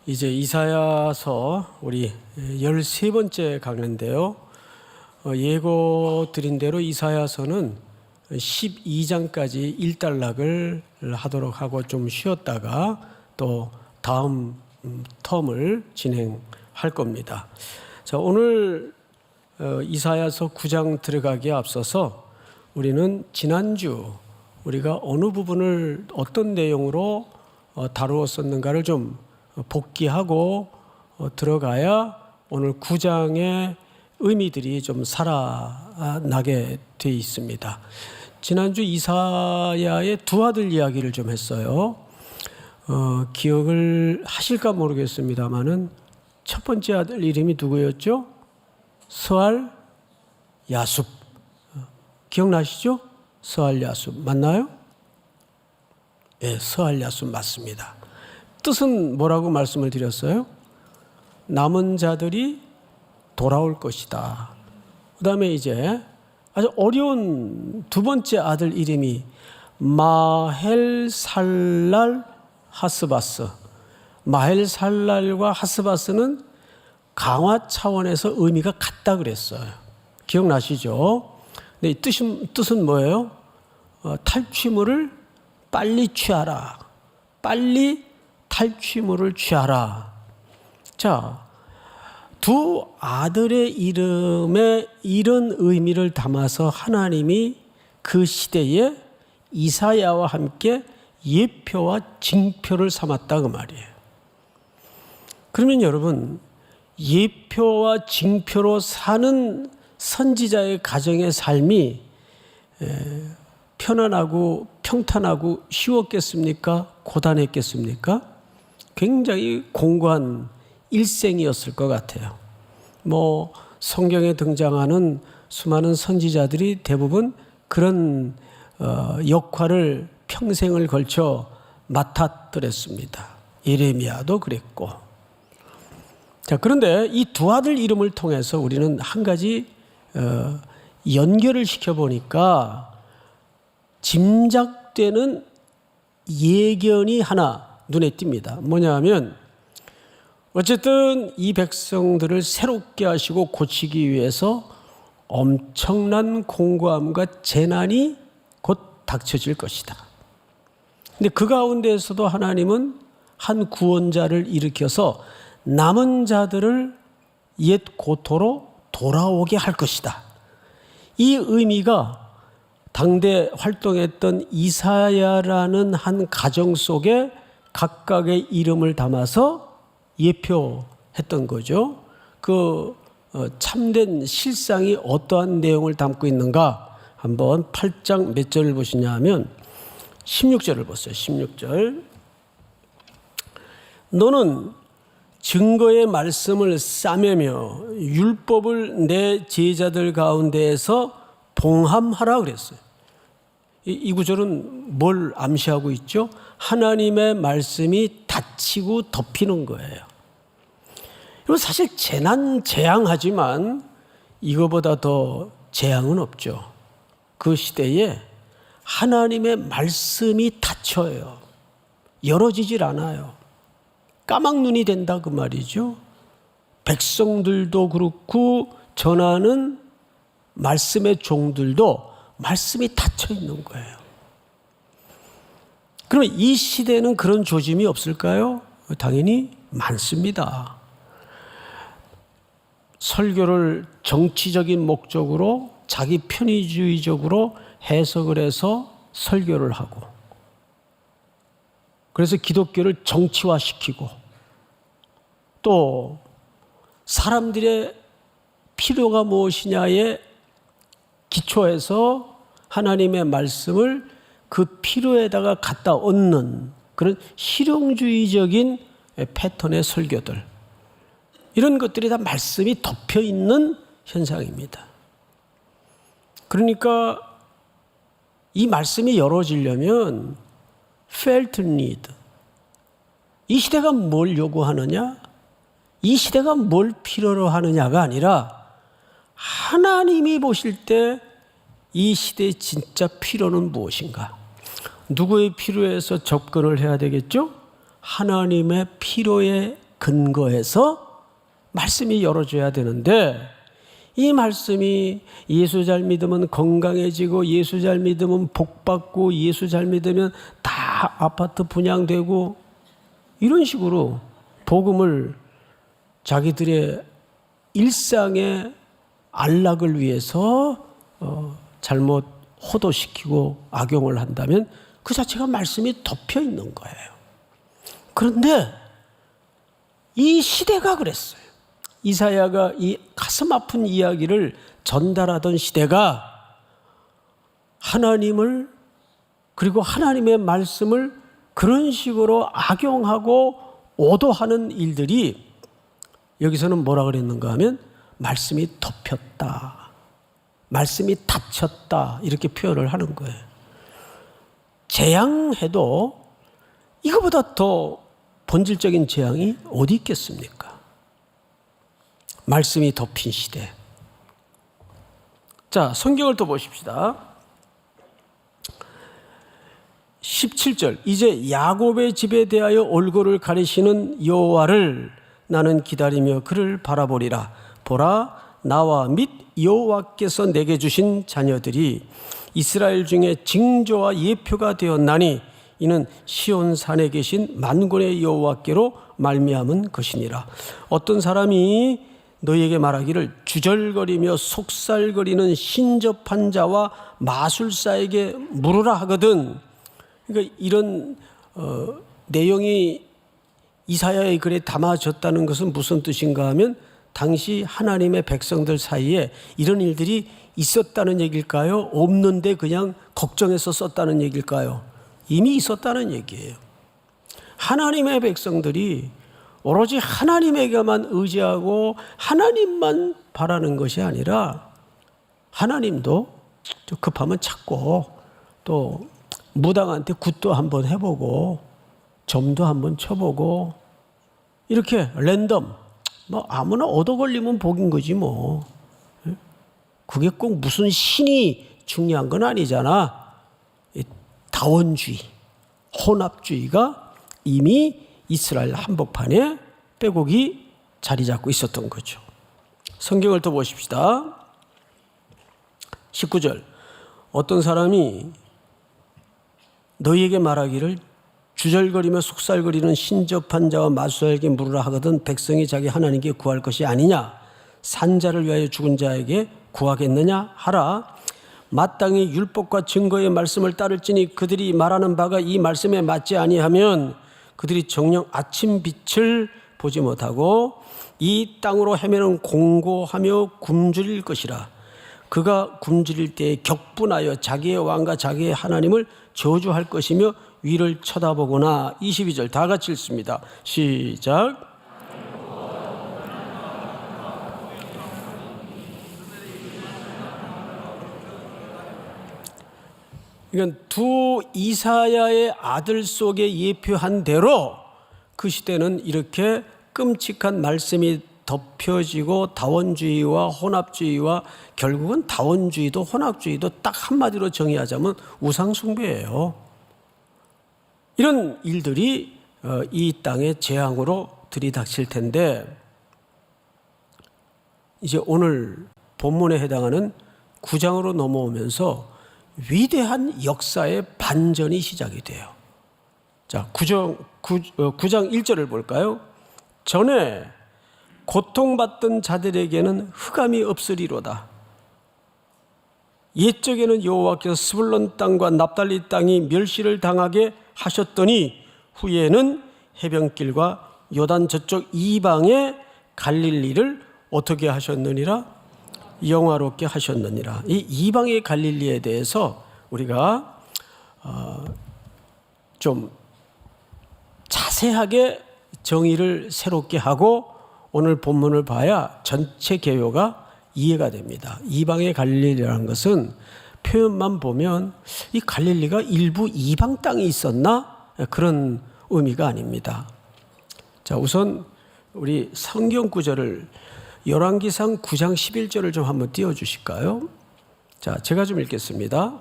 이제 이사야서 우리 13번째 강의인데요. 예고 드린 대로 이사야서는 12장까지 일단락을 하도록 하고 좀 쉬었다가 또 다음 텀을 진행할 겁니다. 자, 오늘 이사야서 9장 들어가기에 앞서서 우리는 지난주 우리가 어느 부분을 어떤 내용으로 다루었었는가를 좀 복기하고 들어가야 오늘 9장의 의미들이 좀 살아나게 되어 있습니다. 지난주 이사야의 두 아들 이야기를 좀 했어요. 기억을 하실까 모르겠습니다만은 첫 번째 아들 이름이 누구였죠? 스알 야숲. 기억나시죠? 스알 야숲 맞나요? 네, 스알 야숲 맞습니다. 뜻은 뭐라고 말씀을 드렸어요? 남은 자들이 돌아올 것이다. 그 다음에 이제 아주 어려운 두 번째 아들 이름이 마헬살랄 하스바스. 마헬살랄과 하스바스는 강화 차원에서 의미가 같다 그랬어요. 기억나시죠? 근데 이 뜻은 뭐예요? 탈취물을 빨리 취하라. 빨리 탈취물을 취하라. 자, 두 아들의 이름에 이런 의미를 담아서 하나님이 그 시대에 이사야와 함께 예표와 징표를 삼았다 그 말이에요. 그러면 여러분, 예표와 징표로 사는 선지자의 가정의 삶이 편안하고 평탄하고 쉬웠겠습니까? 고단했겠습니까? 굉장히 공고한 일생이었을 것 같아요. 성경에 등장하는 수많은 선지자들이 대부분 그런 역할을 평생을 걸쳐 맡았더랬습니다. 예레미야도 그랬고. 자, 그런데 이 두 아들 이름을 통해서 우리는 한 가지 연결을 시켜보니까 짐작되는 예견이 하나 눈에 띕니다. 뭐냐면 어쨌든 이 백성들을 새롭게 하시고 고치기 위해서 엄청난 공고함과 재난이 곧 닥쳐질 것이다. 근데 그 가운데에서도 하나님은 한 구원자를 일으켜서 남은 자들을 옛 고토로 돌아오게 할 것이다. 이 의미가 당대 활동했던 이사야라는 한 가정 속에 각각의 이름을 담아서 예표했던 거죠. 그 참된 실상이 어떠한 내용을 담고 있는가 한번 8장 몇 절을 보시냐 하면 16절을 보세요. 16절. 너는 증거의 말씀을 싸매며 율법을 내 제자들 가운데에서 봉함하라 그랬어요. 이 구절은 뭘 암시하고 있죠? 하나님의 말씀이 닫히고 덮이는 거예요. 이건 사실 재앙하지만 이거보다 더 재앙은 없죠. 그 시대에 하나님의 말씀이 닫혀요. 열어지질 않아요. 까막눈이 된다 그 말이죠. 백성들도 그렇고 전하는 말씀의 종들도 말씀이 닫혀 있는 거예요. 그러면 이 시대는 그런 조짐이 없을까요? 당연히 많습니다. 설교를 정치적인 목적으로 자기 편의주의적으로 해석을 해서 설교를 하고 그래서 기독교를 정치화시키고 또 사람들의 필요가 무엇이냐에 기초해서 하나님의 말씀을 그 필요에다가 갖다 얹는 그런 실용주의적인 패턴의 설교들, 이런 것들이 다 말씀이 덮여 있는 현상입니다. 그러니까 이 말씀이 열어지려면 felt need, 이 시대가 뭘 요구하느냐, 이 시대가 뭘 필요로 하느냐가 아니라 하나님이 보실 때 이 시대의 진짜 필요는 무엇인가? 누구의 필요에서 접근을 해야 되겠죠? 하나님의 필요에 근거해서 말씀이 열어줘야 되는데, 이 말씀이 예수 잘 믿으면 건강해지고, 예수 잘 믿으면 복받고, 예수 잘 믿으면 다 아파트 분양되고, 이런 식으로 복음을 자기들의 일상의 안락을 위해서 잘못 호도시키고 악용을 한다면 그 자체가 말씀이 덮여 있는 거예요. 그런데 이 시대가 그랬어요. 이사야가 이 가슴 아픈 이야기를 전달하던 시대가 하나님을, 그리고 하나님의 말씀을 그런 식으로 악용하고 오도하는 일들이, 여기서는 뭐라 그랬는가 하면 말씀이 덮였다, 말씀이 닫혔다, 이렇게 표현을 하는 거예요. 재앙해도 이거보다 더 본질적인 재앙이 어디 있겠습니까? 말씀이 덮인 시대. 자, 성경을 또 보십시다. 17절, 이제 야곱의 집에 대하여 얼굴을 가리시는 여호와를 나는 기다리며 그를 바라보리라. 보라, 나와 및 여호와께서 내게 주신 자녀들이 이스라엘 중에 징조와 예표가 되었나니 이는 시온 산에 계신 만군의 여호와께로 말미암은 것이니라. 어떤 사람이 너희에게 말하기를 주절거리며 속살거리는 신접한 자와 마술사에게 물으라 하거든. 그러니까 이런 내용이 이사야의 글에 담아졌다는 것은 무슨 뜻인가 하면, 당시 하나님의 백성들 사이에 이런 일들이 있었다는 얘기일까요? 없는데 그냥 걱정해서 썼다는 얘기일까요? 이미 있었다는 얘기예요. 하나님의 백성들이 오로지 하나님에게만 의지하고 하나님만 바라는 것이 아니라, 하나님도 좀 급하면 찾고, 또 무당한테 굿도 한번 해보고, 점도 한번 쳐보고, 이렇게 랜덤, 뭐 아무나 얻어 걸리면 복인 거지 뭐. 그게 꼭 무슨 신이 중요한 건 아니잖아. 다원주의, 혼합주의가 이미 이스라엘 한복판에 빼곡히 자리 잡고 있었던 거죠. 성경을 더 보십시다. 19절, 어떤 사람이 너희에게 말하기를 주절거리며 속살거리는 신접한 자와 마술사에게 물으라 하거든 백성이 자기 하나님께 구할 것이 아니냐? 산자를 위하여 죽은 자에게 구하겠느냐? 하라. 마땅히 율법과 증거의 말씀을 따를지니 그들이 말하는 바가 이 말씀에 맞지 아니하면 그들이 정녕 아침 빛을 보지 못하고 이 땅으로 헤매는 공고하며 굶주릴 것이라. 그가 굶주릴 때에 격분하여 자기의 왕과 자기의 하나님을 저주할 것이며 위를 쳐다보거나. 22절 다 같이 읽습니다. 시작. 이건 두 이사야의 아들 속에 예표한 대로 그 시대는 이렇게 끔찍한 말씀이 덮여지고, 다원주의와 혼합주의와, 결국은 다원주의도 혼합주의도 딱 한마디로 정의하자면 우상숭배예요. 이런 일들이 이 땅의 재앙으로 들이닥칠 텐데, 이제 오늘 본문에 해당하는 9장으로 넘어오면서 위대한 역사의 반전이 시작이 돼요. 자, 9장 1절을 볼까요? 전에 고통받던 자들에게는 흑암이 없으리로다. 옛적에는 여호와께서 스불론 땅과 납달리 땅이 멸시를 당하게 하셨더니 후에는 해변길과 요단 저쪽 이방의 갈릴리를 어떻게 하셨느니라? 영화롭게 하셨느니라. 이 이방의 갈릴리에 대해서 우리가 좀 자세하게 정의를 새롭게 하고 오늘 본문을 봐야 전체 개요가 이해가 됩니다. 이방의 갈릴리라는 것은 표현만 보면 이 갈릴리가 일부 이방 땅이 있었나? 그런 의미가 아닙니다. 자, 우선 우리 성경 구절을 열왕기상 9장 11절을 좀 한번 띄워주실까요? 자, 제가 좀 읽겠습니다.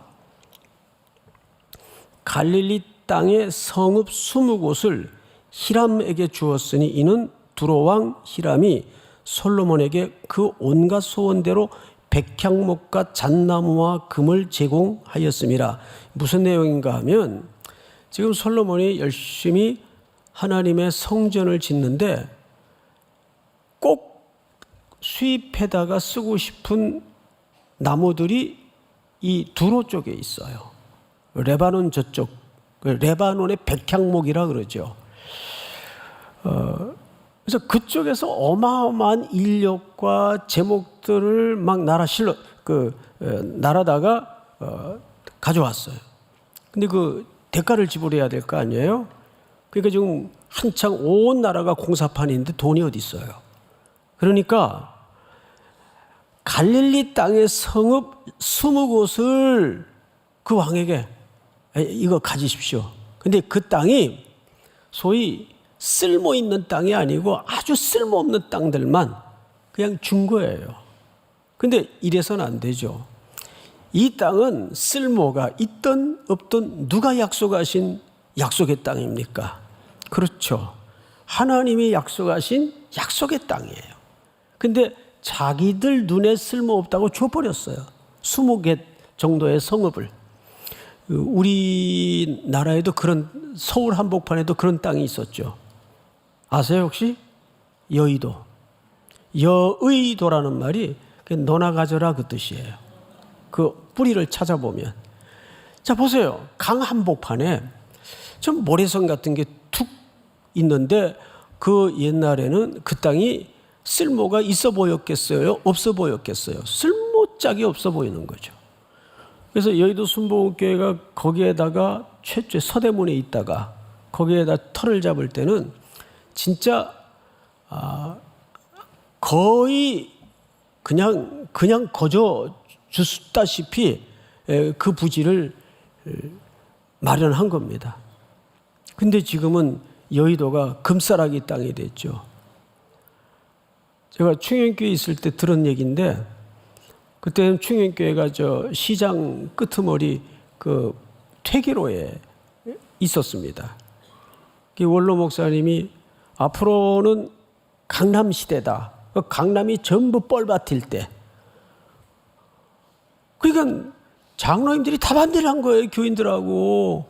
갈릴리 땅의 성읍 20곳을 히람에게 주었으니 이는 두로왕 히람이 솔로몬에게 그 온갖 소원대로 백향목과 잣나무와 금을 제공하였습니다. 무슨 내용인가 하면 지금 솔로몬이 열심히 하나님의 성전을 짓는데 꼭 수입해다가 쓰고 싶은 나무들이 이 두로 쪽에 있어요. 레바논 저쪽, 레바논의 백향목이라 그러죠. 그래서 그쪽에서 어마어마한 인력과 제목들을 막 날아다가 가져왔어요. 근데 그 대가를 지불해야 될 거 아니에요? 그러니까 지금 한창 온 나라가 공사판인데 돈이 어디 있어요? 그러니까 갈릴리 땅의 성읍 20곳을 그 왕에게 이거 가지십시오. 근데 그 땅이 소위 쓸모 있는 땅이 아니고 아주 쓸모없는 땅들만 그냥 준 거예요. 근데 이래서는 안 되죠. 이 땅은 쓸모가 있든 없든 누가 약속하신 약속의 땅입니까? 그렇죠. 하나님이 약속하신 약속의 땅이에요. 근데 자기들 눈에 쓸모없다고 줘버렸어요. 20개 정도의 성읍을. 우리나라에도 그런, 서울 한복판에도 그런 땅이 있었죠. 아세요 혹시? 여의도. 여의도라는 말이 너나 가져라 그 뜻이에요. 그 뿌리를 찾아보면. 자 보세요. 강 한복판에 좀 모래성 같은 게 툭 있는데 그 옛날에는 그 땅이 쓸모가 있어 보였겠어요? 없어 보였겠어요? 쓸모짝이 없어 보이는 거죠. 그래서 여의도 순복음교회가 거기에다가 최초에 서대문에 있다가 거기에다 터를 잡을 때는 진짜 거의 그냥 거저 주다시피 그 부지를 마련한 겁니다. 근데 지금은 여의도가 금싸라기 땅이 됐죠. 제가 충현교회 있을 때 들은 얘기인데 그때는 충현교회가 저 시장 끄트머리 그 퇴계로에 있었습니다. 원로 목사님이 앞으로는 강남 시대다. 강남이 전부 뻘밭일 때. 그러니까 장로님들이 다 반대를 한 거예요, 교인들하고.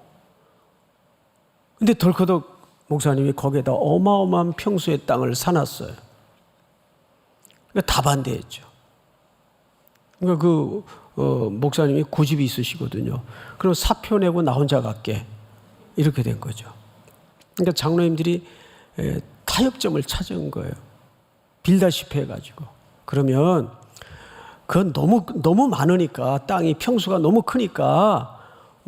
근데 덜커덕 목사님이 거기에다 어마어마한 평수의 땅을 사놨어요. 그러니까 다 반대했죠. 그러니까 목사님이 고집이 있으시거든요. 그럼 사표 내고 나 혼자 갈게. 이렇게 된 거죠. 그러니까 장로님들이 타협점을 찾은 거예요. 빌다시피 해가지고. 그러면 그건 너무 많으니까 땅이 평수가 너무 크니까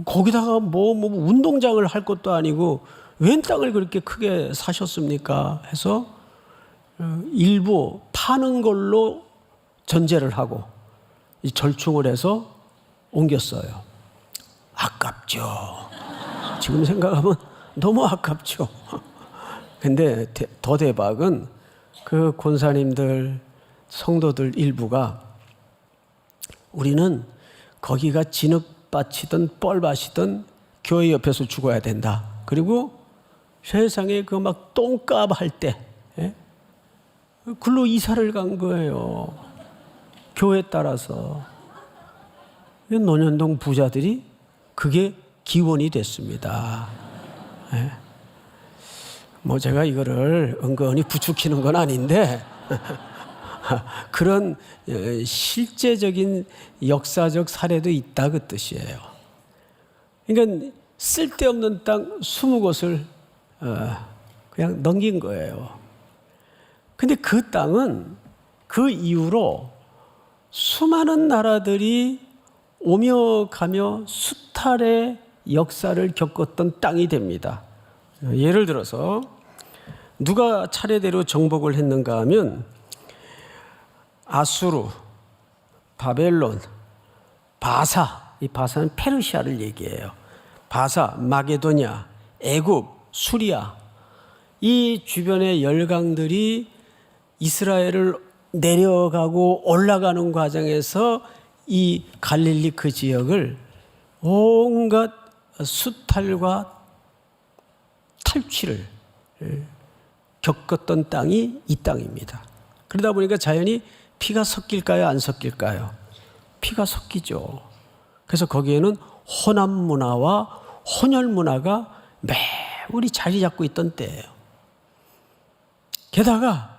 거기다가 뭐 운동장을 할 것도 아니고 웬 땅을 그렇게 크게 사셨습니까? 해서 일부 파는 걸로 전제를 하고 이 절충을 해서 옮겼어요. 아깝죠. 지금 생각하면 너무 아깝죠. 근데 더 대박은 그 권사님들, 성도들 일부가 우리는 거기가 진흙밭이든 뻘밭이든 교회 옆에서 죽어야 된다. 그리고 세상에 그 막 똥값 할 때 글로 이사를 간 거예요. 교회 따라서. 논현동 부자들이 그게 기원이 됐습니다. 뭐 제가 이거를 은근히 부추기는 건 아닌데 그런 실제적인 역사적 사례도 있다 그 뜻이에요. 그러니까 쓸데없는 땅 20곳을 그냥 넘긴 거예요. 근데 그 땅은 그 이후로 수많은 나라들이 오며 가며 수탈의 역사를 겪었던 땅이 됩니다. 예를 들어서 누가 차례대로 정복을 했는가 하면 아수르, 바벨론, 바사, 이 바사는 페르시아를 얘기해요. 바사, 마게도냐, 애굽, 수리아, 이 주변의 열강들이 이스라엘을 내려가고 올라가는 과정에서 이 갈릴리 그 지역을 온갖 수탈과 탈취를 겪었던 땅이 이 땅입니다. 그러다 보니까 자연히 피가 섞일까요? 안 섞일까요? 피가 섞이죠. 그래서 거기에는 혼합 문화와 혼혈 문화가 매우리 자리 잡고 있던 때예요. 게다가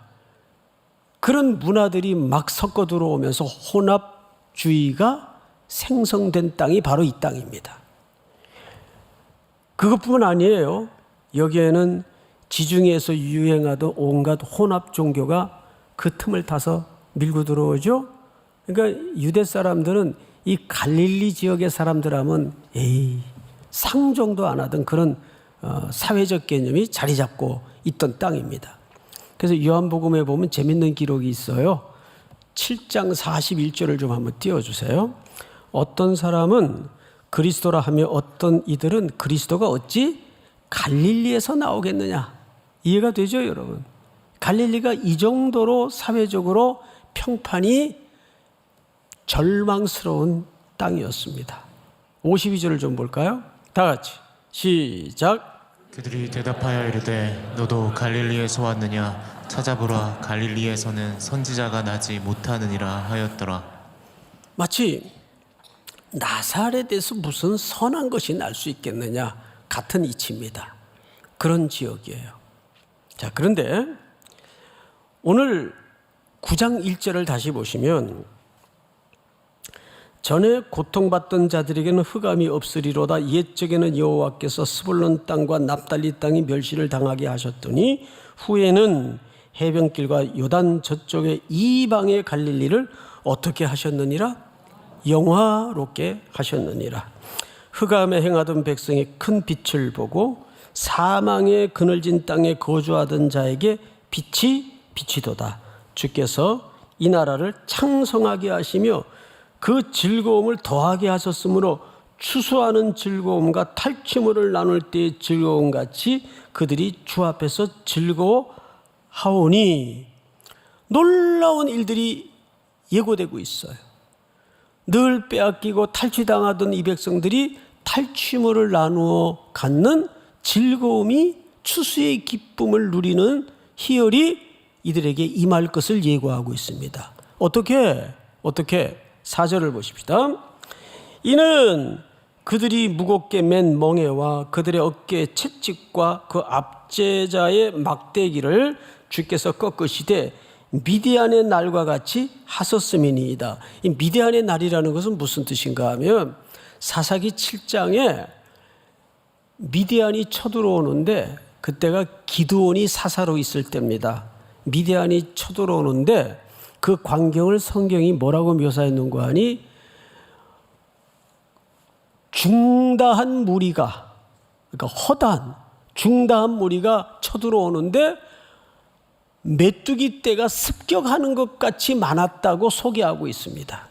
그런 문화들이 막 섞어 들어오면서 혼합주의가 생성된 땅이 바로 이 땅입니다. 그것뿐만 아니에요. 여기에는 지중해에서 유행하던 온갖 혼합 종교가 그 틈을 타서 밀고 들어오죠. 그러니까 유대 사람들은 이 갈릴리 지역의 사람들 하면 상종도 안 하던 그런 사회적 개념이 자리 잡고 있던 땅입니다. 그래서 요한복음에 보면 재밌는 기록이 있어요. 7장 41절을 좀 한번 띄워주세요. 어떤 사람은 그리스도라 하며 어떤 이들은 그리스도가 어찌 갈릴리에서 나오겠느냐. 이해가 되죠, 여러분? 갈릴리가 이 정도로 사회적으로 평판이 절망스러운 땅이었습니다. 52절을 좀 볼까요? 다 같이 시작. 그들이 대답하여 이르되 너도 갈릴리에서 왔느냐 찾아보라 갈릴리에서는 선지자가 나지 못하느니라 하였더라. 마치 나사렛에서 무슨 선한 것이 날 수 있겠느냐 같은 이치입니다. 그런 지역이에요. 자, 그런데 오늘 9장 1절을 다시 보시면 전에 고통받던 자들에게는 흑암이 없으리로다. 옛적에는 여호와께서 스불론 땅과 납달리 땅이 멸시를 당하게 하셨더니 후에는 해변길과 요단 저쪽의 이방의 갈릴리를 어떻게 하셨느니라? 영화롭게 하셨느니라. 흑암에 행하던 백성이 큰 빛을 보고 사망의 그늘진 땅에 거주하던 자에게 빛이 비치도다. 주께서 이 나라를 창성하게 하시며 그 즐거움을 더하게 하셨으므로 추수하는 즐거움과 탈취물을 나눌 때의 즐거움같이 그들이 주 앞에서 즐거워하오니. 놀라운 일들이 예고되고 있어요. 늘 빼앗기고 탈취당하던 이 백성들이 탈취물을 나누어 갖는 즐거움이, 추수의 기쁨을 누리는 희열이 이들에게 임할 것을 예고하고 있습니다. 어떻게? 4절을 보십시다. 이는 그들이 무겁게 맨 멍에와 그들의 어깨에 채찍과 그 압제자의 막대기를 주께서 꺾으시되 미디안의 날과 같이 하셨음이니이다. 이 미디안의 날이라는 것은 무슨 뜻인가 하면 사사기 7장에 미디안이 쳐들어오는데 그때가 기드온이 사사로 있을 때입니다. 미디안이 쳐들어오는데 그 광경을 성경이 뭐라고 묘사했는가 하니 중다한 무리가, 그러니까 허다한 중다한 무리가 쳐들어오는데 메뚜기 떼가 습격하는 것 같이 많았다고 소개하고 있습니다.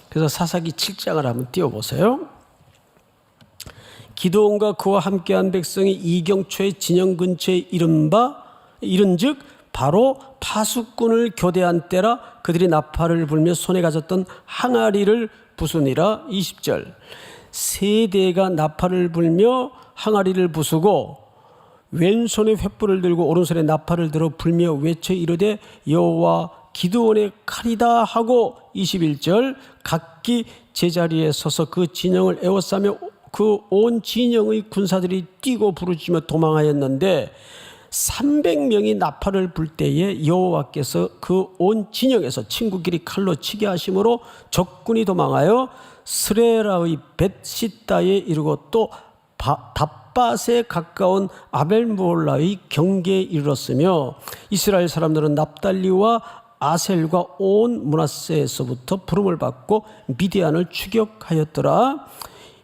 그래서 사사기 7장을 한번 띄워보세요. 기드온과 그와 함께한 백성이 이경초의 진영 근처에 이른즉 바로 파수꾼을 교대한 때라. 그들이 나팔을 불며 손에 가졌던 항아리를 부수니라. 20절. 세 대가 나팔을 불며 항아리를 부수고 왼손에 횃불을 들고 오른손에 나팔을 들어 불며 외쳐 이르되 여호와 기드온의 칼이다 하고. 21절. 각기 제자리에 서서 그 진영을 에워싸며 그 온 진영의 군사들이 뛰고 부르짖으며 도망하였는데 300명이 나팔을 불 때에 여호와께서 그 온 진영에서 친구끼리 칼로 치게 하심으로 적군이 도망하여 스레라의 벳시다에 이르고 또 답밭에 가까운 아벨몰라의 경계에 이르렀으며 이스라엘 사람들은 납달리와 아셀과 온 므낫세에서부터 부름을 받고 미디안을 추격하였더라.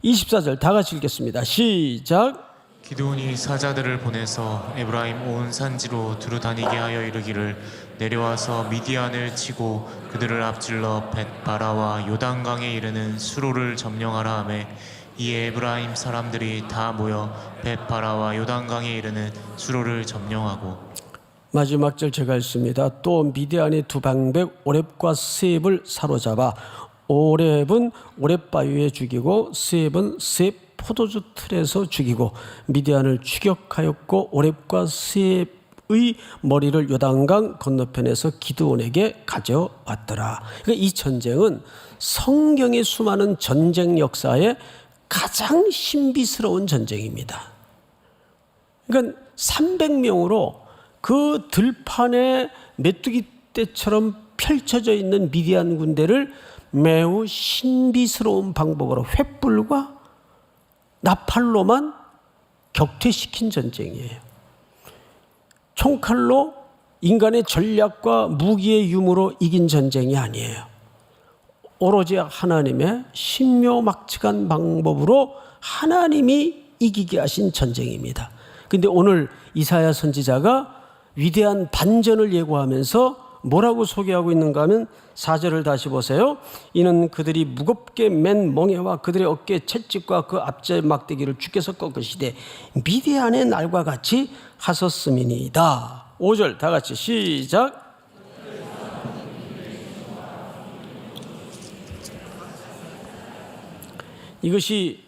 24절 다 같이 읽겠습니다. 시작. 기드온이 사자들을 보내서 에브라임 온 산지로 두루다니게 하여 이르기를 내려와서 미디안을 치고 그들을 앞질러 벳바라와 요단강에 이르는 수로를 점령하라 하매 이에 에브라임 사람들이 다 모여 벳바라와 요단강에 이르는 수로를 점령하고. 마지막 절 제가 읽습니다. 또 미디안의 두 방백 오렙과 스앱을 사로잡아 오렙은 오렙 바위에 죽이고 스앱은 스앱 포도주 틀에서 죽이고 미디안을 추격하였고 오렙과 스앱 머리를 요단강 건너편에서 기드온에게 가져왔더라. 그러니까 이 전쟁은 성경의 수많은 전쟁 역사에 가장 신비스러운 전쟁입니다. 그러니까 300명으로 그 들판에 메뚜기 떼처럼 펼쳐져 있는 미디안 군대를 매우 신비스러운 방법으로 횃불과 나팔로만 격퇴시킨 전쟁이에요. 총칼로 인간의 전략과 무기의 유무로 이긴 전쟁이 아니에요. 오로지 하나님의 신묘막측한 방법으로 하나님이 이기게 하신 전쟁입니다. 그런데 오늘 이사야 선지자가 위대한 반전을 예고하면서 뭐라고 소개하고 있는가 하면 4절을 다시 보세요. 이는 그들이 무겁게 맨 멍에와 그들의 어깨에 채찍과 그 앞제 막대기를 주께서 꺾으시되 미디안의 날과 같이 하셨음이니이다. 5절 다 같이 시작. 이것이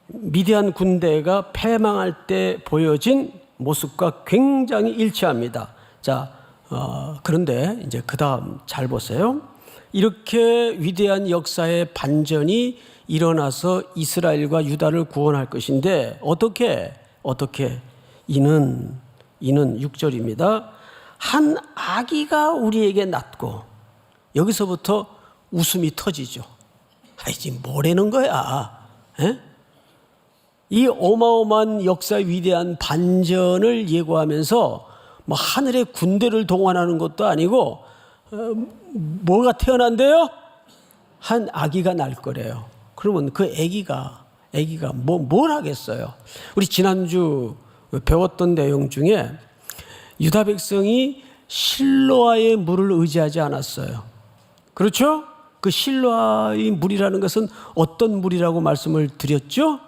미디안 군대가 패망할 때 보여진 모습과 굉장히 일치합니다. 자, 그런데 이제 그 다음 잘 보세요. 이렇게 위대한 역사의 반전이 일어나서 이스라엘과 유다를 구원할 것인데 어떻게 이는 6절입니다. 한 아기가 우리에게 낳고 여기서부터 웃음이 터지죠. 아이지 뭐라는 거야? 에? 이 어마어마한 역사의 위대한 반전을 예고하면서 뭐 하늘의 군대를 동원하는 것도 아니고 뭐가 태어난대요? 한 아기가 날 거래요. 그러면 그 아기가 뭘 하겠어요? 우리 지난주 배웠던 내용 중에 유다 백성이 실로아의 물을 의지하지 않았어요. 그렇죠? 그 실로아의 물이라는 것은 어떤 물이라고 말씀을 드렸죠?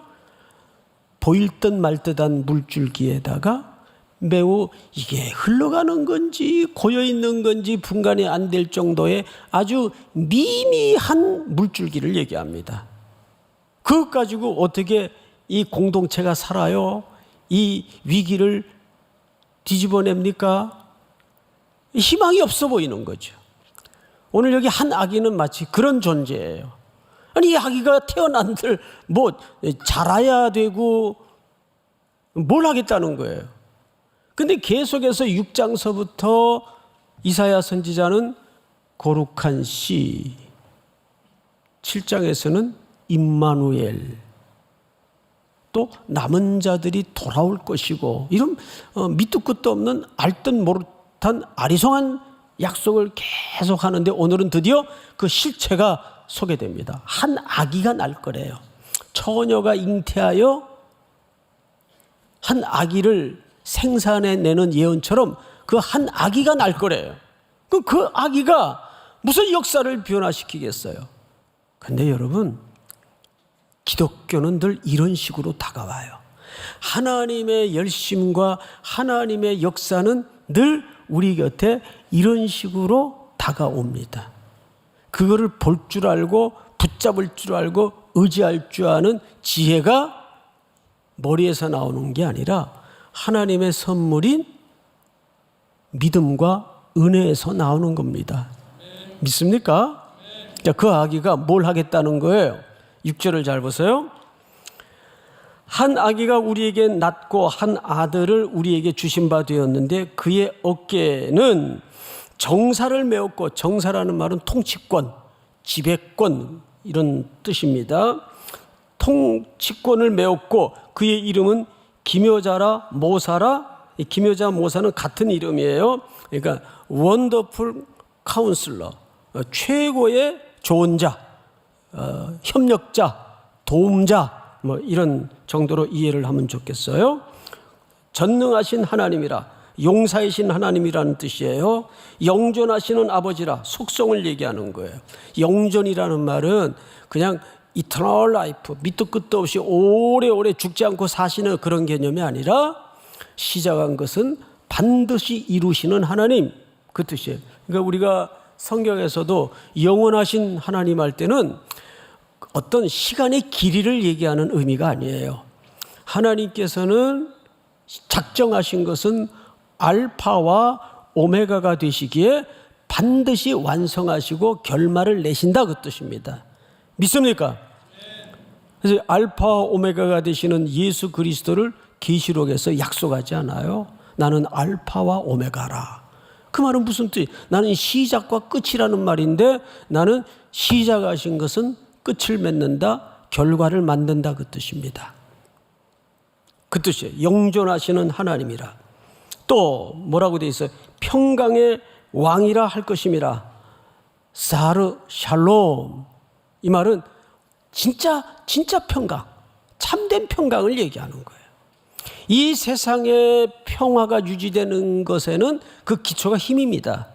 보일 듯 말 듯한 물줄기에다가 매우 이게 흘러가는 건지 고여 있는 건지 분간이 안 될 정도의 아주 미미한 물줄기를 얘기합니다. 그것 가지고 어떻게 이 공동체가 살아요? 이 위기를 뒤집어냅니까? 희망이 없어 보이는 거죠. 오늘 여기 한 아기는 마치 그런 존재예요. 아니 이 아기가 태어난들 뭐 자라야 되고 뭘 하겠다는 거예요. 근데 계속해서 6장서부터 이사야 선지자는 거룩한 씨, 7장에서는 임마누엘, 또 남은 자들이 돌아올 것이고 이런 밑도 끝도 없는 알듯 모르듯한 아리송한 약속을 계속 하는데 오늘은 드디어 그 실체가 소개됩니다. 한 아기가 날 거래요. 처녀가 잉태하여 한 아기를 생산해내는 예언처럼 그 한 아기가 날 거래요. 그 아기가 무슨 역사를 변화시키겠어요? 근데 여러분, 기독교는 늘 이런 식으로 다가와요. 하나님의 열심과 하나님의 역사는 늘 우리 곁에 이런 식으로 다가옵니다. 그거를 볼 줄 알고 붙잡을 줄 알고 의지할 줄 아는 지혜가 머리에서 나오는 게 아니라 하나님의 선물인 믿음과 은혜에서 나오는 겁니다. 믿습니까? 자, 그 아기가 뭘 하겠다는 거예요? 6절을 잘 보세요. 한 아기가 우리에게 낳고 한 아들을 우리에게 주신 바 되었는데 그의 어깨에는 정사를 메었고, 정사라는 말은 통치권, 지배권 이런 뜻입니다. 통치권을 메었고 그의 이름은 기묘자라 모사라. 기묘자 모사는 같은 이름이에요. 그러니까 원더풀 카운슬러, 최고의 좋은 자, 협력자, 도움자, 뭐 이런 정도로 이해를 하면 좋겠어요. 전능하신 하나님이라, 용사이신 하나님이라는 뜻이에요. 영존하시는 아버지라, 속성을 얘기하는 거예요. 영존이라는 말은 그냥 이터널 라이프, 밑도 끝도 없이 오래오래 죽지 않고 사시는 그런 개념이 아니라 시작한 것은 반드시 이루시는 하나님, 그 뜻이에요. 그러니까 우리가 성경에서도 영원하신 하나님 할 때는 어떤 시간의 길이를 얘기하는 의미가 아니에요. 하나님께서는 작정하신 것은 알파와 오메가가 되시기에 반드시 완성하시고 결말을 내신다 그 뜻입니다. 믿습니까? 그래서 알파와 오메가가 되시는 예수 그리스도를 계시록에서 약속하지 않아요? 나는 알파와 오메가라. 그 말은 무슨 뜻이? 나는 시작과 끝이라는 말인데 나는 시작하신 것은 끝을 맺는다, 결과를 만든다 그 뜻입니다. 그 뜻이에요. 영존하시는 하나님이라. 또 뭐라고 되어 있어요? 평강의 왕이라 할 것임이라. 사르 샬롬. 이 말은 진짜 평강, 참된 평강을 얘기하는 거예요. 이 세상의 평화가 유지되는 것에는 그 기초가 힘입니다.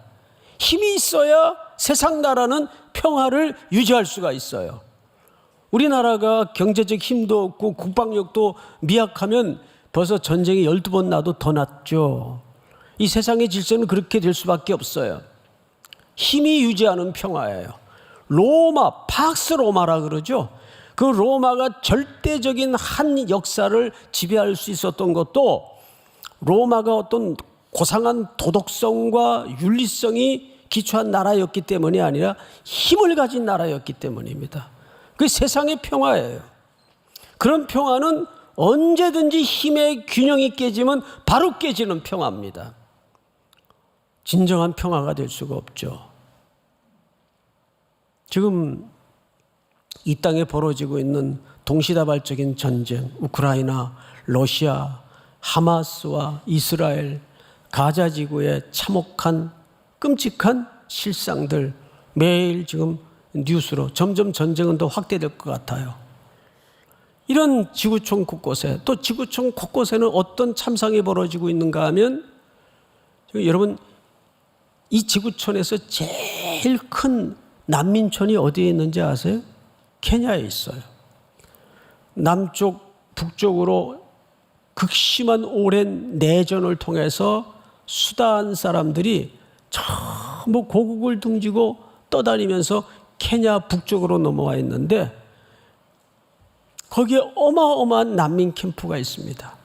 힘이 있어야 세상 나라는 평화를 유지할 수가 있어요. 우리나라가 경제적 힘도 없고 국방력도 미약하면 벌써 전쟁이 12번 나도 더 났죠. 이 세상의 질서는 그렇게 될 수밖에 없어요. 힘이 유지하는 평화예요. 로마, 팍스 로마라 그러죠. 그 로마가 절대적인 한 역사를 지배할 수 있었던 것도 로마가 어떤 고상한 도덕성과 윤리성이 기초한 나라였기 때문이 아니라 힘을 가진 나라였기 때문입니다. 그게 세상의 평화예요. 그런 평화는 언제든지 힘의 균형이 깨지면 바로 깨지는 평화입니다. 진정한 평화가 될 수가 없죠. 지금 이 땅에 벌어지고 있는 동시다발적인 전쟁, 우크라이나, 러시아, 하마스와 이스라엘, 가자 지구의 참혹한 끔찍한 실상들 매일 지금 뉴스로 점점 전쟁은 더 확대될 것 같아요. 이런 지구촌 곳곳에, 또 지구촌 곳곳에는 어떤 참상이 벌어지고 있는가 하면 여러분, 이 지구촌에서 제일 큰 난민촌이 어디에 있는지 아세요? 케냐에 있어요. 남쪽, 북쪽으로 극심한 오랜 내전을 통해서 수단 사람들이 전부 고국을 등지고 떠다니면서 케냐 북쪽으로 넘어와 있는데 거기에 어마어마한 난민 캠프가 있습니다.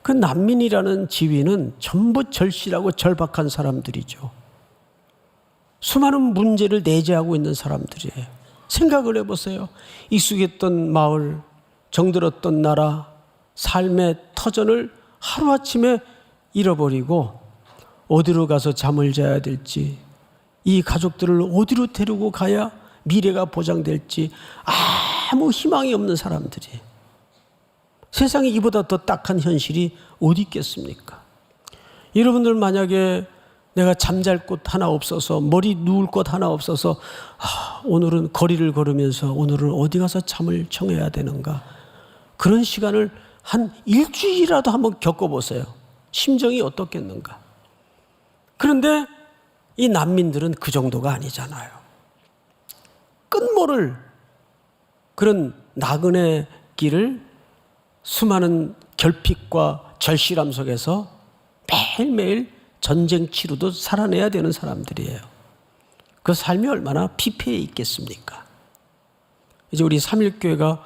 그 난민이라는 지위는 전부 절실하고 절박한 사람들이죠. 수많은 문제를 내재하고 있는 사람들이에요. 생각을 해보세요. 익숙했던 마을, 정들었던 나라, 삶의 터전을 하루아침에 잃어버리고 어디로 가서 잠을 자야 될지, 이 가족들을 어디로 데리고 가야 미래가 보장될지 아무 희망이 없는 사람들이, 세상에 이보다 더 딱한 현실이 어디 있겠습니까? 여러분들 만약에 내가 잠잘 곳 하나 없어서, 머리 누울 곳 하나 없어서 오늘은 거리를 걸으면서 오늘은 어디 가서 잠을 청해야 되는가, 그런 시간을 한 일주일이라도 한번 겪어보세요. 심정이 어떻겠는가. 그런데 이 난민들은 그 정도가 아니잖아요. 끝모를 그런 나그네 길을 수많은 결핍과 절실함 속에서 매일매일 전쟁 치루도 살아내야 되는 사람들이에요. 그 삶이 얼마나 피폐해 있겠습니까? 이제 우리 삼일교회가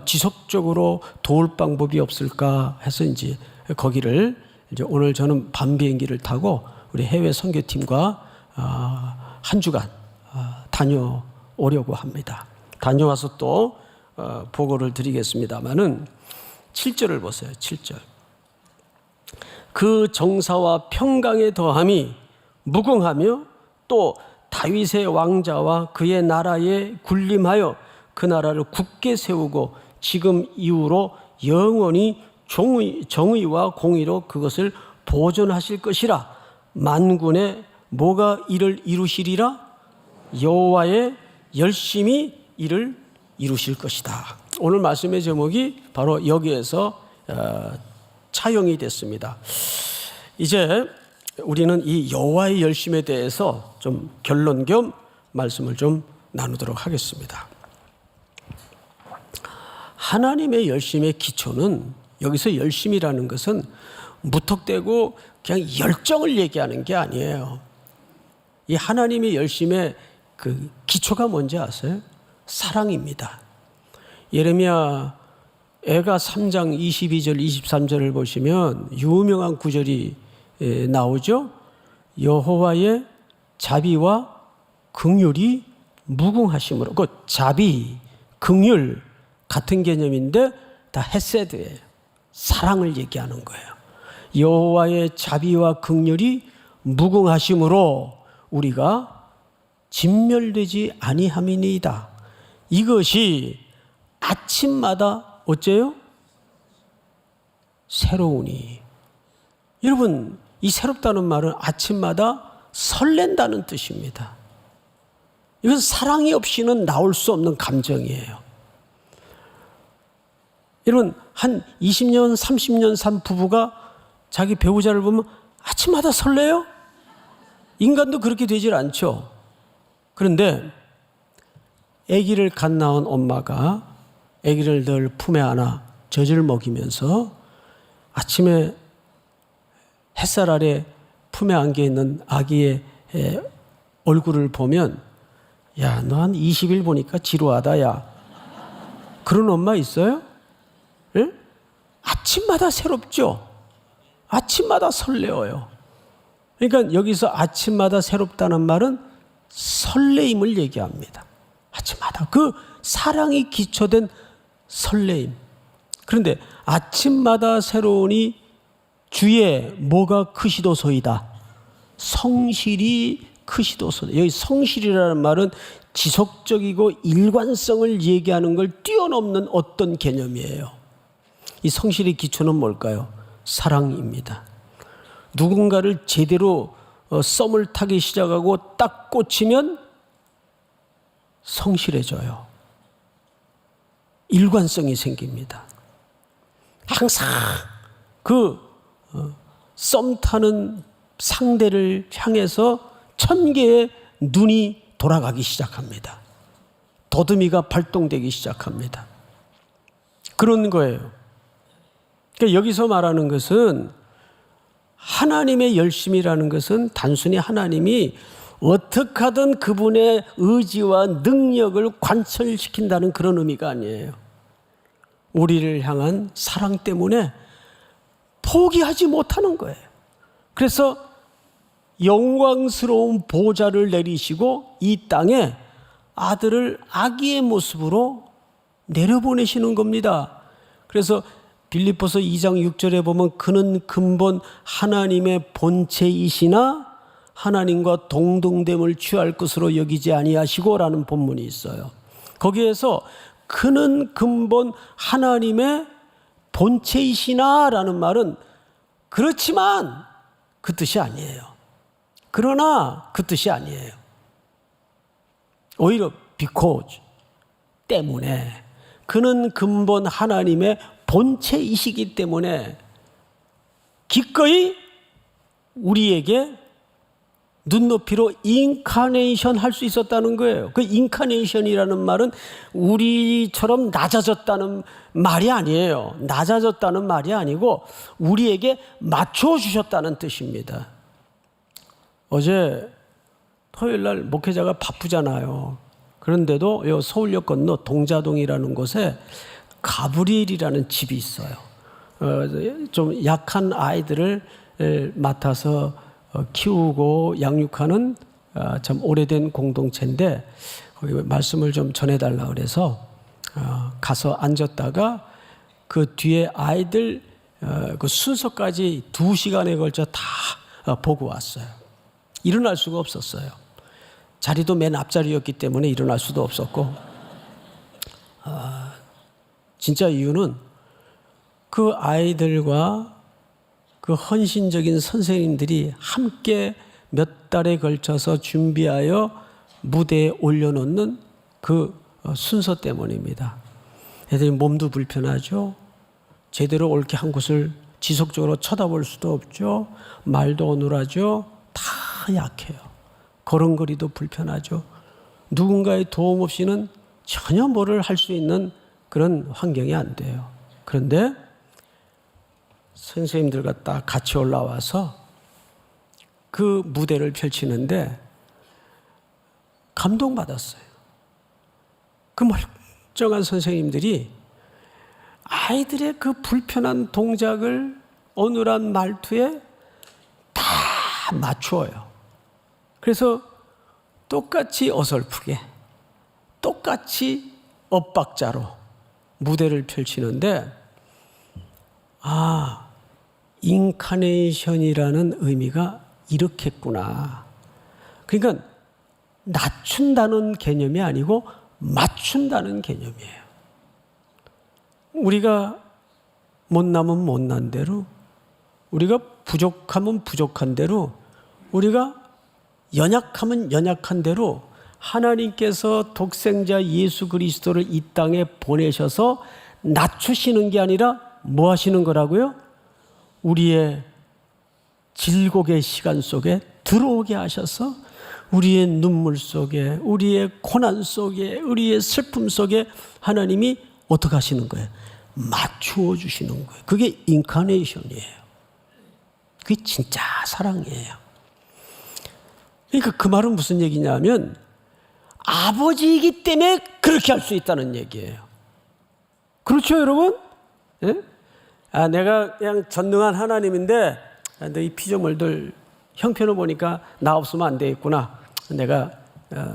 지속적으로 도울 방법이 없을까 해서 이제 거기를 이제 오늘 저는 밤 비행기를 타고 우리 해외 선교팀과 한 주간 다녀오려고 합니다. 다녀와서 또 보고를 드리겠습니다마는 7절을 보세요. 7절. 그 정사와 평강의 더함이 무궁하며 또 다윗의 왕자와 그의 나라에 군림하여 그 나라를 굳게 세우고 지금 이후로 영원히 정의와 공의로 그것을 보존하실 것이라. 만군의 뭐가 이를 이루시리라? 여호와의 열심히 이를 이루실 것이다. 오늘 말씀의 제목이 바로 여기에서 차용이 됐습니다. 이제 우리는 이 여호와의 열심에 대해서 좀 결론 겸 말씀을 좀 나누도록 하겠습니다. 하나님의 열심의 기초는, 여기서 열심이라는 것은 무턱대고 그냥 열정을 얘기하는 게 아니에요. 이 하나님의 열심의 그 기초가 뭔지 아세요? 사랑입니다. 예레미야 애가 3장 22절 23절을 보시면 유명한 구절이 나오죠. 여호와의 자비와 긍휼이 무궁하심으로. 그 자비, 긍휼 같은 개념인데 다 헤세드예요. 사랑을 얘기하는 거예요. 여호와의 자비와 긍휼이 무궁하심으로 우리가 진멸되지 아니함이니이다. 이것이 아침마다 어째요? 새로우니. 여러분, 이 새롭다는 말은 아침마다 설렌다는 뜻입니다. 이것은 사랑이 없이는 나올 수 없는 감정이에요. 여러분, 한 20년, 30년 산 부부가 자기 배우자를 보면 아침마다 설레요? 인간도 그렇게 되질 않죠. 그런데 아기를 갓 낳은 엄마가 아기를 늘 품에 안아 젖을 먹이면서 아침에 햇살 아래 품에 안겨 있는 아기의 얼굴을 보면 야, 너 한 20일 보니까 지루하다, 야. 그런 엄마 있어요? 예? 아침마다 새롭죠? 아침마다 설레어요. 그러니까 여기서 아침마다 새롭다는 말은 설레임을 얘기합니다. 아침마다. 그 사랑이 기초된 설레임. 그런데 아침마다 새로우니 주의 뭐가 크시도소이다. 성실이 크시도소이다. 여기 성실이라는 말은 지속적이고 일관성을 얘기하는 걸 뛰어넘는 어떤 개념이에요. 이 성실의 기초는 뭘까요? 사랑입니다. 누군가를 제대로 썸을 타기 시작하고 딱 꽂히면 성실해져요. 일관성이 생깁니다. 항상 그 썸 타는 상대를 향해서 1000개의 눈이 돌아가기 시작합니다. 더듬이가 발동되기 시작합니다. 그런 거예요. 그러니까 여기서 말하는 것은 하나님의 열심이라는 것은 단순히 하나님이 어떻게 하든 그분의 의지와 능력을 관철시킨다는 그런 의미가 아니에요. 우리를 향한 사랑 때문에 포기하지 못하는 거예요. 그래서 영광스러운 보좌를 내리시고 이 땅에 아들을 아기의 모습으로 내려보내시는 겁니다. 그래서 빌립보서 2장 6절에 보면 그는 근본 하나님의 본체이시나 하나님과 동등됨을 취할 것으로 여기지 아니하시고라는 본문이 있어요. 거기에서 그는 근본 하나님의 본체이시나라는 말은 그렇지만 그 뜻이 아니에요. 그러나 그 뜻이 아니에요. 오히려 because 때문에 그는 근본 하나님의 본체이시기 때문에 기꺼이 우리에게 눈높이로 인카네이션 할 수 있었다는 거예요. 그 인카네이션이라는 말은 우리처럼 낮아졌다는 말이 아니에요. 낮아졌다는 말이 아니고 우리에게 맞춰주셨다는 뜻입니다. 어제 토요일 날 목회자가 바쁘잖아요. 그런데도 요 서울역 건너 동자동이라는 곳에 가브리엘이라는 집이 있어요. 좀 약한 아이들을 맡아서 키우고 양육하는 참 오래된 공동체인데 거기 말씀을 좀 전해달라 그래서 가서 앉았다가 그 뒤에 아이들 그 순서까지 2시간에 걸쳐 다 보고 왔어요. 일어날 수가 없었어요. 자리도 맨 앞자리였기 때문에 일어날 수도 없었고 진짜 이유는 그 아이들과 그 헌신적인 선생님들이 함께 몇 달에 걸쳐서 준비하여 무대에 올려놓는 그 순서 때문입니다. 애들이 몸도 불편하죠. 제대로 옳게 한 곳을 지속적으로 쳐다볼 수도 없죠. 말도 어눌하죠. 다 약해요. 걸음걸이도 불편하죠. 누군가의 도움 없이는 전혀 뭐를 할 수 있는 그런 환경이 안 돼요. 그런데 선생님들과 딱 같이 올라와서 그 무대를 펼치는데 감동받았어요. 그 멀쩡한 선생님들이 아이들의 그 불편한 동작을 어눌한 말투에 맞추어요. 그래서 똑같이 어설프게 똑같이 엇박자로 무대를 펼치는데 인카네이션이라는 의미가 이렇겠구나. 그러니까 낮춘다는 개념이 아니고 맞춘다는 개념이에요. 우리가 못나면 못난 대로, 우리가 부족하면 부족한 대로, 우리가 연약하면 연약한 대로 하나님께서 독생자 예수 그리스도를 이 땅에 보내셔서 낮추시는 게 아니라 뭐 하시는 거라고요? 우리의 질곡의 시간 속에 들어오게 하셔서 우리의 눈물 속에, 우리의 고난 속에, 우리의 슬픔 속에 하나님이 어떻게 하시는 거예요? 맞추어 주시는 거예요. 그게 인카네이션이에요. 그게 진짜 사랑이에요. 그러니까 그 말은 무슨 얘기냐면 아버지이기 때문에 그렇게 할 수 있다는 얘기예요. 그렇죠, 여러분? 예? 내가 그냥 전능한 하나님인데 너희 피조물들 형편을 보니까 나 없으면 안 되겠구나. 내가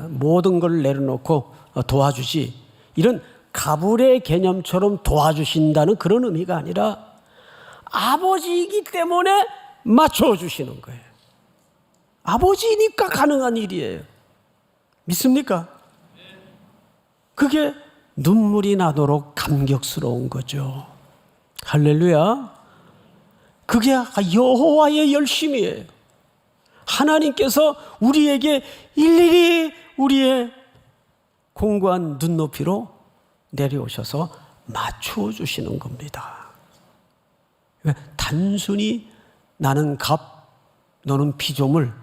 모든 걸 내려놓고 도와주지. 이런 가불의 개념처럼 도와주신다는 그런 의미가 아니라 아버지이기 때문에 맞춰주시는 거예요. 아버지니까 가능한 일이에요. 믿습니까? 그게 눈물이 나도록 감격스러운 거죠. 할렐루야. 그게 여호와의 열심이에요. 하나님께서 우리에게 일일이 우리의 공고한 눈높이로 내려오셔서 맞추어 주시는 겁니다. 단순히 나는 갑, 너는 피조물,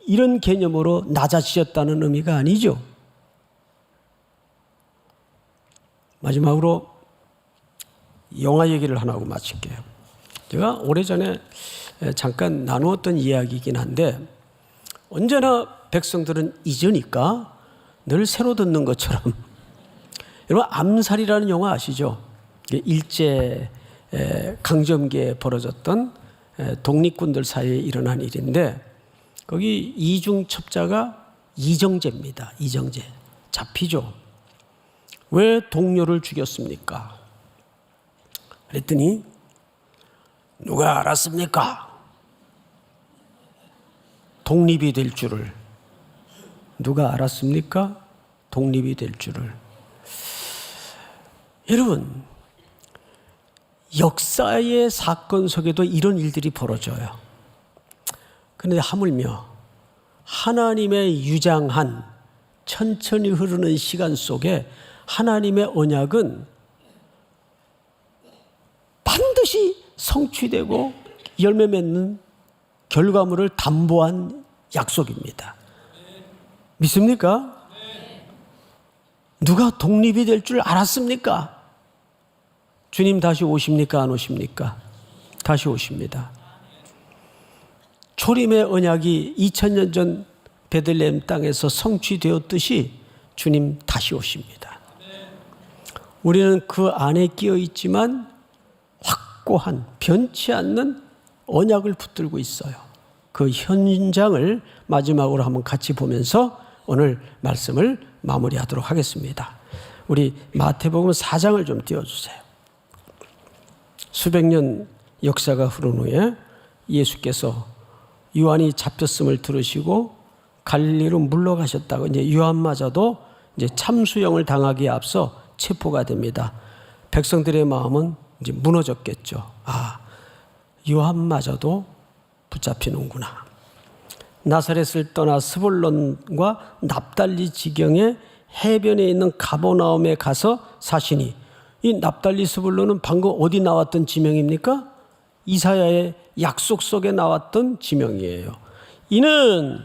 이런 개념으로 낮아지셨다는 의미가 아니죠. 마지막으로 영화 얘기를 하나 하고 마칠게요. 제가 오래전에 잠깐 나누었던 이야기이긴 한데 언제나 백성들은 잊으니까 늘 새로 듣는 것처럼 여러분 암살이라는 영화 아시죠? 일제 강점기에 벌어졌던 독립군들 사이에 일어난 일인데 거기 이중첩자가 이정재입니다. 이정재. 잡히죠. 왜 동료를 죽였습니까? 그랬더니 누가 알았습니까? 독립이 될 줄을. 누가 알았습니까? 독립이 될 줄을. 여러분, 역사의 사건 속에도 이런 일들이 벌어져요. 그런데 하물며 하나님의 유장한 천천히 흐르는 시간 속에 하나님의 언약은 반드시 성취되고 열매 맺는 결과물을 담보한 약속입니다. 믿습니까? 누가 독립이 될 줄 알았습니까? 주님 다시 오십니까? 안 오십니까? 다시 오십니다. 초림의 언약이 2000년 전 베들레헴 땅에서 성취되었듯이 주님 다시 오십니다. 우리는 그 안에 끼어 있지만 확고한 변치 않는 언약을 붙들고 있어요. 그 현장을 마지막으로 한번 같이 보면서 오늘 말씀을 마무리하도록 하겠습니다. 우리 마태복음 4장을 좀 띄워주세요. 수백 년 역사가 흐른 후에 예수께서 요한이 잡혔음을 들으시고 갈릴리로 물러가셨다고 이제 요한마저도 이제 참수형을 당하기에 앞서 체포가 됩니다. 백성들의 마음은 이제 무너졌겠죠. 요한마저도 붙잡히는구나. 나사렛을 떠나 스불론과 납달리 지경의 해변에 있는 가버나움에 가서 사시니 이 납달리 스불론은 방금 어디 나왔던 지명입니까? 이사야의 약속 속에 나왔던 지명이에요. 이는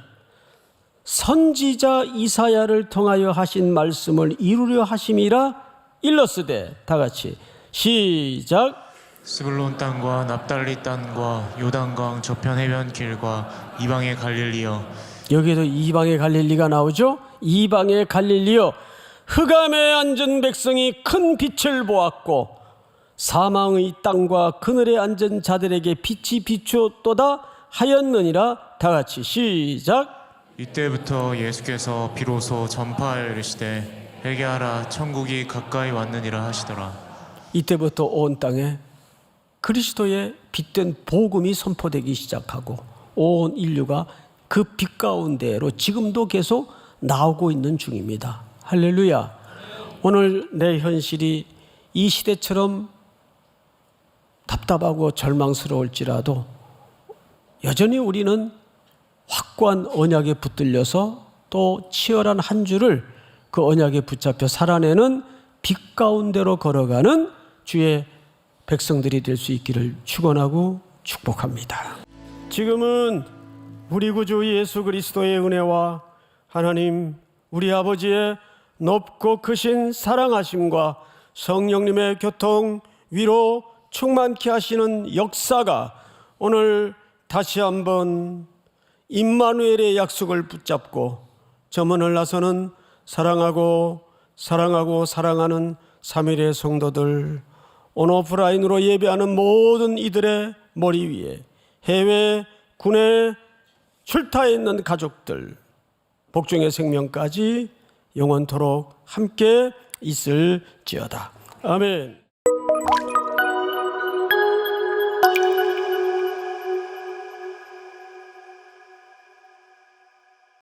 선지자 이사야를 통하여 하신 말씀을 이루려 하심이라 일렀으되 다 같이 시작. 스불론 땅과 납달리 땅과 요단강 저편 해변 길과 이방의 갈릴리여. 여기에도 이방의 갈릴리가 나오죠. 이방의 갈릴리여, 흑암에 앉은 백성이 큰 빛을 보았고 사망의 땅과 그늘에 앉은 자들에게 빛이 비추었도다 하였느니라. 다 같이 시작. 이때부터 예수께서 비로소 전파하여 이르시되 회개하라 천국이 가까이 왔느니라 하시더라. 이때부터 온 땅에 그리스도의 빛된 복음이 선포되기 시작하고 온 인류가 그 빛 가운데로 지금도 계속 나오고 있는 중입니다. 할렐루야. 오늘 내 현실이 이 시대처럼 답답하고 절망스러울지라도 여전히 우리는 확고한 언약에 붙들려서 또 치열한 한 주를 그 언약에 붙잡혀 살아내는 빛 가운데로 걸어가는 주의 백성들이 될 수 있기를 축원하고 축복합니다. 지금은 우리 구주 예수 그리스도의 은혜와 하나님 우리 아버지의 높고 크신 사랑하심과 성령님의 교통 위로 충만케 하시는 역사가 오늘 다시 한번 임마누엘의 약속을 붙잡고 저문을 나서는 사랑하고 사랑하는 3일의 성도들, 온오프라인으로 예배하는 모든 이들의 머리 위에 해외 군에 출타해 있는 가족들, 복종의 생명까지 영원토록 함께 있을지어다. 아멘.